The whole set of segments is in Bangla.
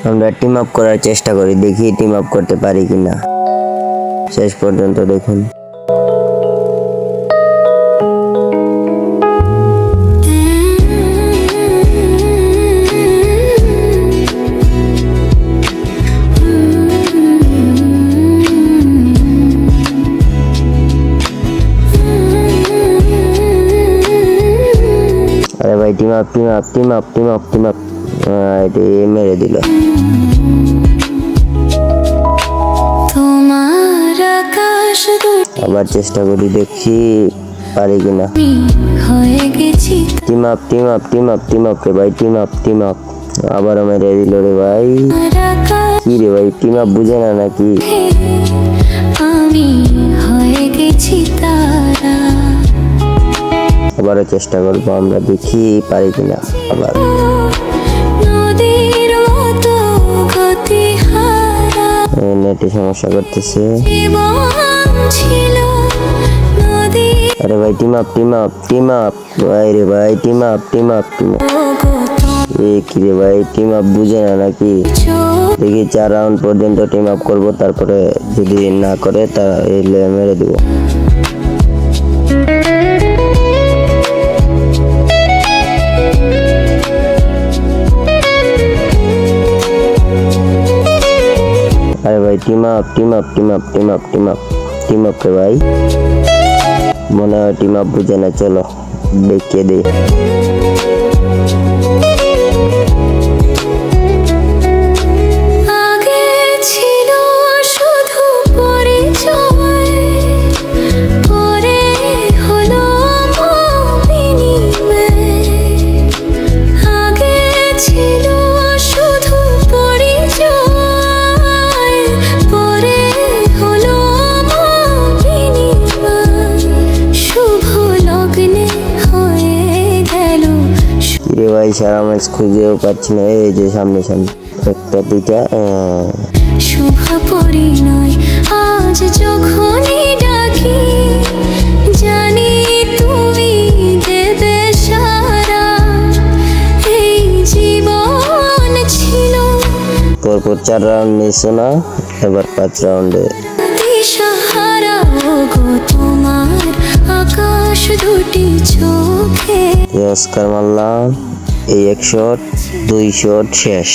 আমরা টিম আপ করার চেষ্টা করি, দেখি টিম আপ করতে পারি কিনা। শেষ পর্যন্ত দেখুন। আরে ভাই team up team up team up team up team up, এটি মেরে দিল। আবার চেষ্টা করি, দেখি পারি কিনা। Team up team up team up team up রে ভাই, টিম আপ টিম আপ। আবারও মেরে দিল রে ভাই। কি রে ভাই, টিম আপ বুঝে না নাকি? আবারও চেষ্টা করবো আমরা, দেখি পারি কিনা। আবার নেটে সমস্যা করতেছে। আরে ভাই team up team up team up, ভাই রে ভাই team up team up team up. কি রে ভাই, টিম আপ বুঝে না নাকি? দেখি 4 রাউন্ড পর্যন্ত টিম আপ করবো, তারপরে যদি না করে তাহলে মেরে দিব। আরে ভাই team up team up team up team up team up team up রে ভাই। মনে হয় টিম আপ বুঝে না, চলো দেখিয়ে দিই। ভাই সারা ম্যাচ খুঁজেও পাচ্ছি না। এই যে সামনে সামনে একটা দুইটা। শুভ পরিণয় আজ যখনই ডাকি, জানি তুমি দেবে সারা। এই জীবন ছিল পরপর 4 রাউন্ড মিস না, এবার 5 রাউন্ডে। দিশাহারা গো তোমার আকাশ দুটি চোখে। অস্কার মারলাম, এই 1 শট 2 শট শেষ।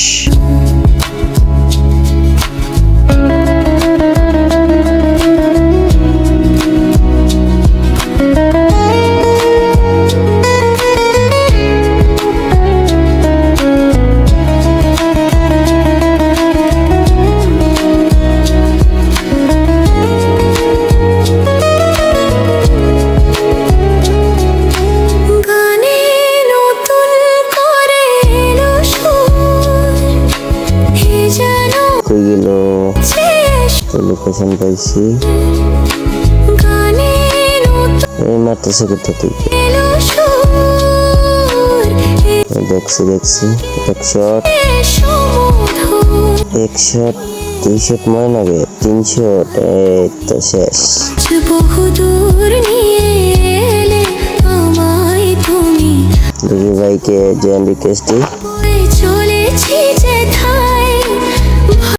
লোকেশন পাইছি, এই মারতেছে কোথা থেকে? দেখছি দেখছি। 1 শট 1 শট 2 শট মনে লাগে 3 শট, এই তো শেষ। দেখি ভাইকে জয়েন রিকোয়েস্ট